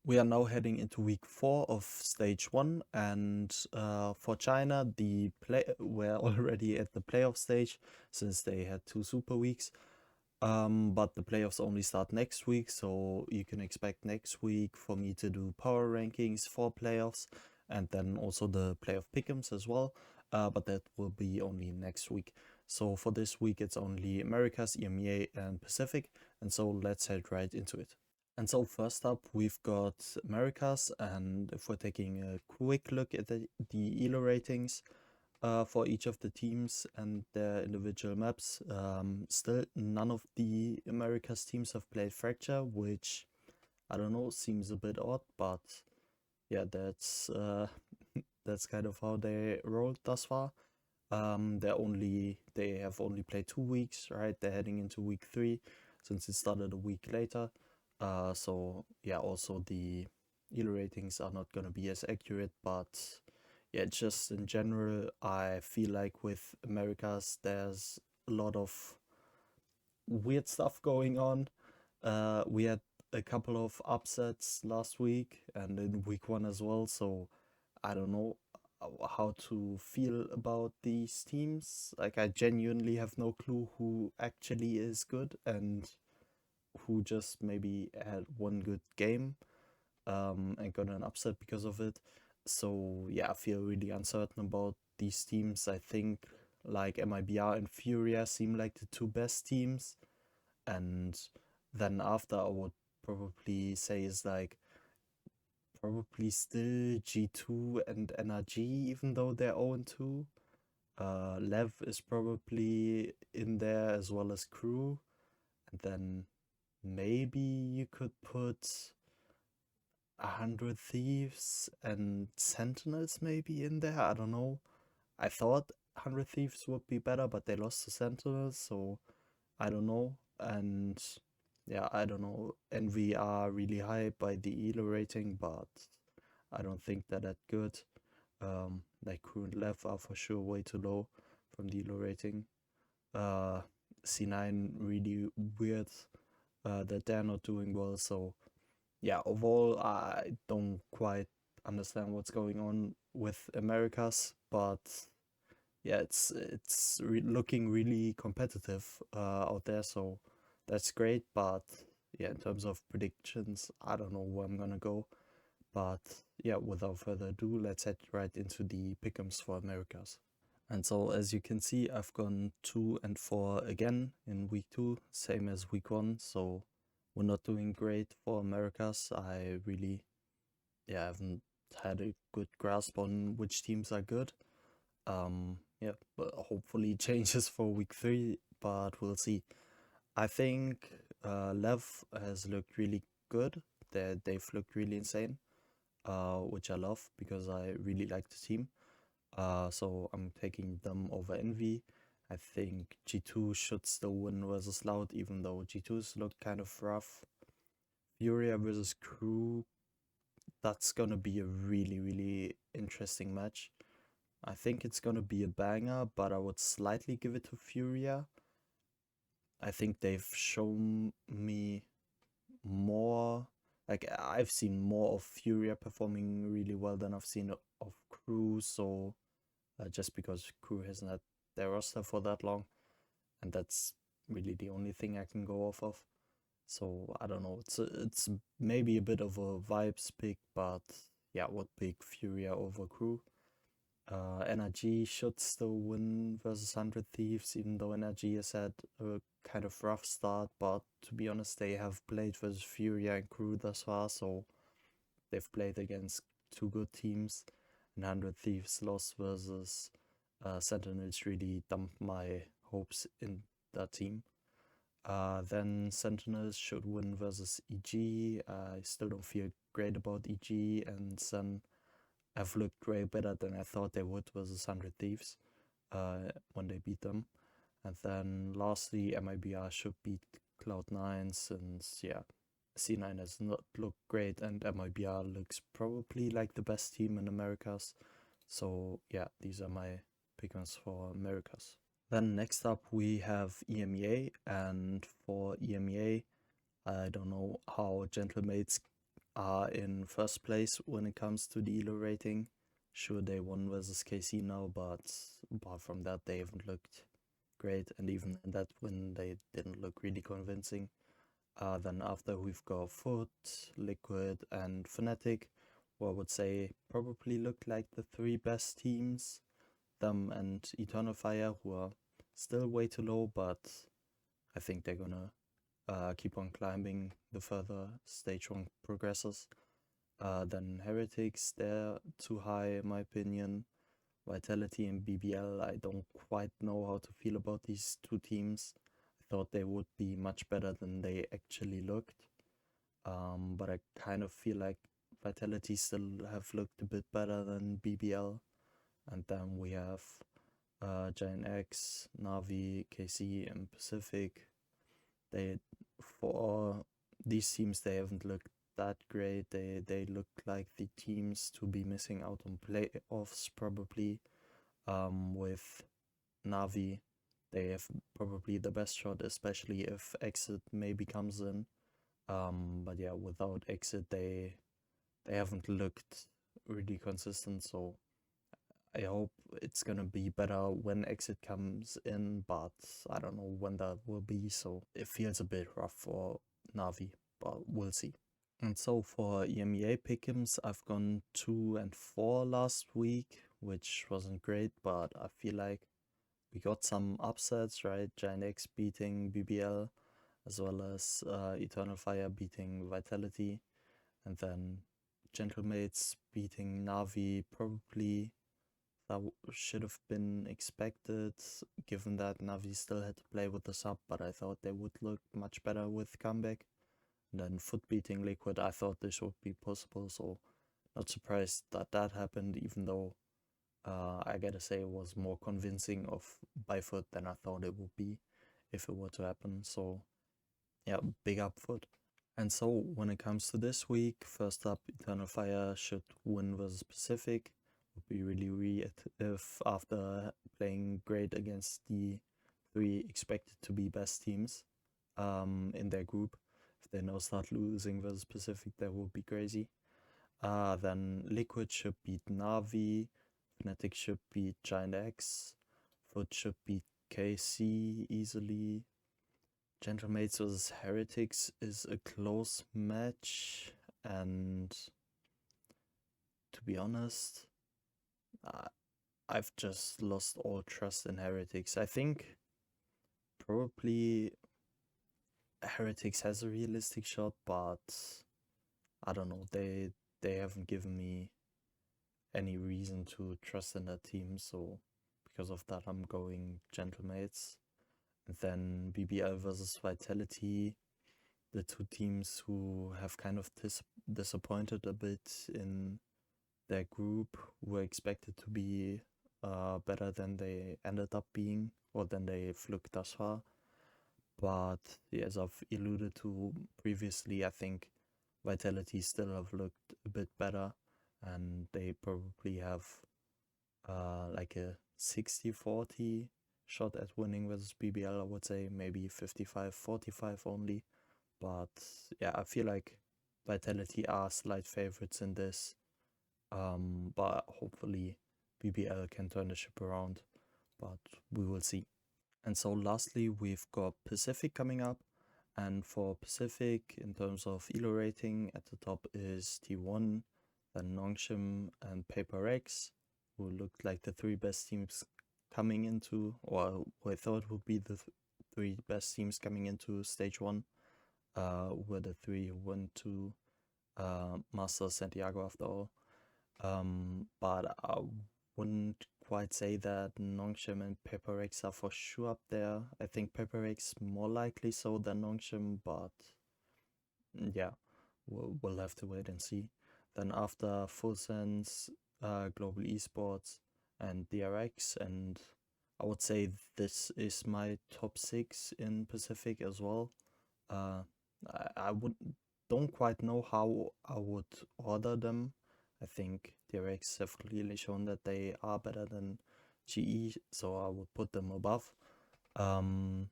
We are now heading into week 4 of stage 1, and for China, we're already at the playoff stage since they had 2 super weeks. But the playoffs only start next week, so you can expect next week for me to do power rankings for playoffs and then also the playoff Pickems as well. But that will be only next week. So for this week, it's only Americas, EMEA, and Pacific. And so let's head right into it. And so first up, we've got Americas, and if we're taking a quick look at the ELO ratings for each of the teams and their individual maps, still none of the Americas teams have played Fracture, which I don't know, seems a bit odd, but yeah, that's kind of how they rolled thus far. They have only played 2 weeks, right? They're heading into week 3 since it started a week later. So yeah, also the ELO ratings are not gonna be as accurate, but yeah, just in general, I feel like with Americas, there's a lot of weird stuff going on. We had a couple of upsets last week and in week 1 as well, so I don't know how to feel about these teams. Like, I genuinely have no clue who actually is good and who just maybe had one good game and got an upset because of it. So yeah, I feel really uncertain about these teams. I think like MIBR and Furia seem like the two best teams, and then after I would probably say is like probably still G2 and NRG, even though they're 0-2. Lev is probably in there as well as Crew, and then maybe you could put 100 Thieves and Sentinels maybe in there. I don't know. I thought 100 Thieves would be better, but they lost to Sentinels, so I don't know. And yeah, I don't know. Envy are really high by the ELO rating, but I don't think they're that good. Like Crew and Lev are for sure way too low from the ELO rating. Uh, C9 really weird that they're not doing well, so yeah, overall, I don't quite understand what's going on with Americas, but yeah, looking really competitive out there, so that's great. But yeah, in terms of predictions, I don't know where I'm gonna go. But yeah, without further ado, let's head right into the pick'ems for Americas. And so, as you can see, I've gone 2-4 again in week 2, same as week 1. So we're not doing great for Americas. I really, yeah, haven't had a good grasp on which teams are good. Yeah, but hopefully changes for week 3, but we'll see. I think Lev has looked really good. They've looked really insane, which I love because I really like the team. So I'm taking them over Envy. I think G2 should still win versus Loud, even though G2's looked kind of rough. Furia versus Crew, that's gonna be a really, really interesting match. I think it's gonna be a banger, but I would slightly give it to Furia. I think they've shown me more, like I've seen more of Furia performing really well than I've seen of Crew, so just because Crew hasn't had their roster for that long, and that's really the only thing I can go off of. So I don't know. It's maybe a bit of a vibes pick, but yeah, would pick Furia over Crew. NRG should still win versus 100 Thieves, even though NRG has had a kind of rough start. But to be honest, they have played versus Furia and Crew thus far, so they've played against two good teams. And 100 Thieves lost versus Sentinels really dumped my hopes in that team. Then Sentinels should win versus EG. I still don't feel great about EG, and Sen have looked way better than I thought they would versus 100 Thieves when they beat them. And then lastly, MIBR should beat Cloud9 since, yeah, C9 has not looked great and MIBR looks probably like the best team in Americas. So yeah, these are my pickings for Americas. Then next up we have EMEA, and for EMEA, I don't know how Gentlemates are in first place when it comes to the ELO rating. Sure, they won versus KC now, but apart from that, they haven't looked great, and even in that win, they didn't look really convincing. Then after we've got Foot, Liquid, and Fnatic, who I would say probably look like the three best teams. Them and Eternal Fire, who are still way too low, but I think they're gonna keep on climbing the further stage 1 progresses. Then Heretics, they're too high in my opinion. Vitality and BBL, I don't quite know how to feel about these two teams. I thought they would be much better than they actually looked. But I kind of feel like Vitality still have looked a bit better than BBL. And then we have Giant X, Navi, KC, and Pacific. They, for these teams, they haven't looked that great. They look like the teams to be missing out on playoffs probably. With Navi, they have probably the best shot, especially if Exit maybe comes in. But yeah, without Exit, they haven't looked really consistent. So I hope it's gonna be better when Exit comes in, but I don't know when that will be. So it feels a bit rough for Navi, but we'll see. And so for EMEA Pickems, I've gone 2 and 4 last week, which wasn't great, but I feel like we got some upsets, right? Giant X beating BBL, as well as Eternal Fire beating Vitality, and then Gentlemates beating Navi. Probably that should have been expected, given that Navi still had to play with the sub, but I thought they would look much better with comeback. And then Foot beating Liquid, I thought this would be possible, so not surprised that that happened, even though I gotta say it was more convincing by Foot than I thought it would be if it were to happen. So yeah, big up Foot. And so when it comes to this week, first up, Eternal Fire should win versus Pacific. Would be really weird if after playing great against the three expected to be best teams in their group, if they now start losing versus Pacific, that would be crazy. Then Liquid should beat Navi, Fnatic should beat Giant X, Foot should beat KC easily. Gentlemates vs Heretics is a close match, and to be honest, I've just lost all trust in Heretics. I think probably Heretics has a realistic shot, but I don't know. They haven't given me any reason to trust in that team, so because of that, I'm going Gentlemates. And then BBL versus Vitality, the two teams who have kind of disappointed a bit in their group, were expected to be better than they ended up being, or than they've looked thus far. But as I've alluded to previously, I think Vitality still have looked a bit better, and they probably have like a 60-40 shot at winning versus BBL. I would say maybe 55-45 only. But yeah, I feel like Vitality are slight favorites in this. But hopefully BBL can turn the ship around, but we will see. And so lastly, we've got Pacific coming up. And for Pacific, in terms of ELO rating, at the top is T1, then Nongshim and Paper X, who looked like the three best teams coming into, or who I thought would be the three best teams coming into stage 1, were the three who went to Master Santiago after all. But I wouldn't quite say that Nongshim and Paper X are for sure up there. I think Paper X more likely so than Nongshim, but yeah, we'll have to wait and see. Then after Full Sense, Global Esports, and DRX, and I would say this is my top 6 in Pacific as well. I don't quite know how I would order them. I think DRX have clearly shown that they are better than GE, so I would put them above. And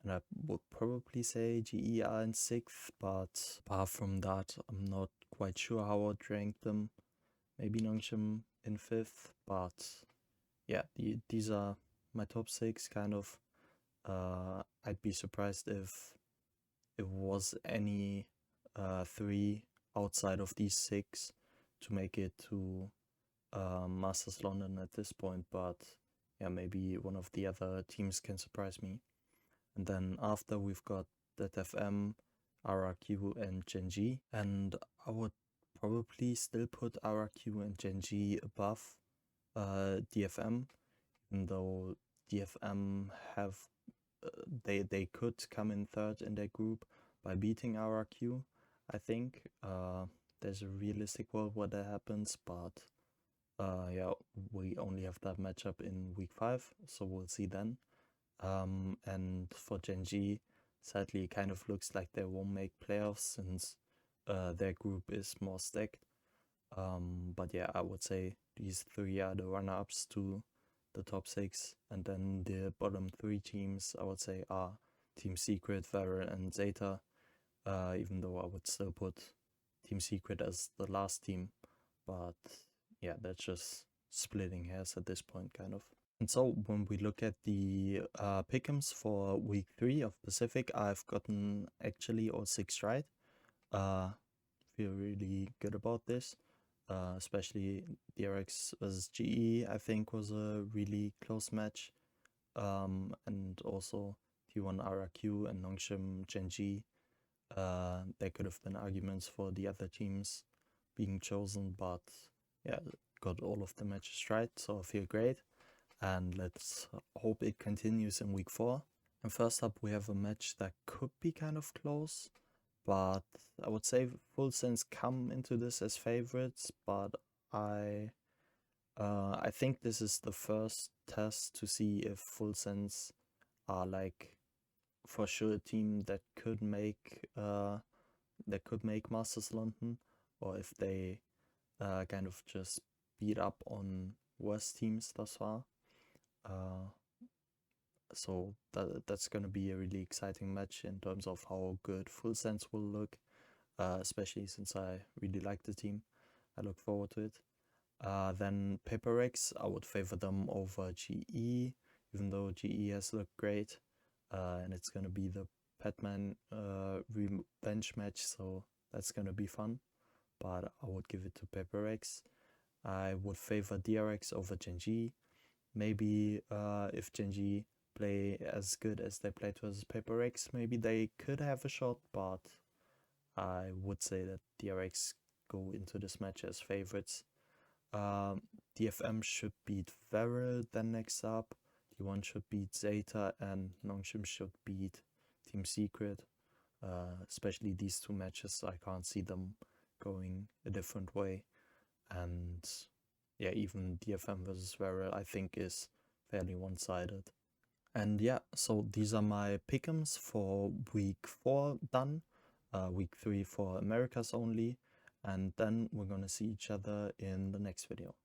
I would probably say GE are in 6th, but apart from that, I'm not quite sure how I'd rank them. Maybe Nongshim in 5th, but yeah, these are my top 6 kind of. I'd be surprised if it was any 3 outside of these 6 to make it to Masters London at this point, but yeah, maybe one of the other teams can surprise me. And then after we've got ZFM, RRQ, and Gen.G, and I would probably still put RRQ and Gen.G above DFM, even though DFM have they could come in 3rd in their group by beating RRQ. I think there's a realistic world where that happens, but yeah, we only have that matchup in week 5, so we'll see then. And for Gen.G, sadly, it kind of looks like they won't make playoffs since their group is more stacked. But yeah, I would say these 3 are the runner-ups to the top 6, and then the bottom 3 teams I would say are Team Secret, Valorant, and Zeta. Even though I would still put Team Secret as the last team, but yeah, that's just splitting hairs at this point, kind of. And so when we look at the Pickems for week 3 of Pacific, I've gotten actually all 6 right. Feel really good about this. Especially DRX versus GE, I think was a really close match. And also T1 RRQ and Nongshim Gen.G. There could have been arguments for the other teams being chosen, but yeah, got all of the matches right, so I feel great. And let's hope it continues in week 4. And first up, we have a match that could be kind of close, but I would say Full Sense come into this as favorites, but I think this is the first test to see if Full Sense are like for sure a team that could make Masters London, or if they kind of just beat up on worse teams thus far. So that's gonna be a really exciting match in terms of how good Full Sense will look, especially since I really like the team. I look forward to it. Then Paperex, I would favor them over GE, even though GE has looked great. And it's gonna be the Petman revenge match, so that's gonna be fun. But I would give it to Paperex. I would favor DRX over Gen.G. Maybe if Gen.G play as good as they played versus Paperex, maybe they could have a shot, but I would say that DRX go into this match as favorites. DFM should beat Varel then next up. T1 should beat Zeta, and Nongshim should beat Team Secret. Especially these 2 matches, I can't see them going a different way. And yeah, even DFM versus Varel I think is fairly one-sided. And yeah, so these are my pickems for week 4 done. Week 3 for Americas only. And then we're gonna see each other in the next video.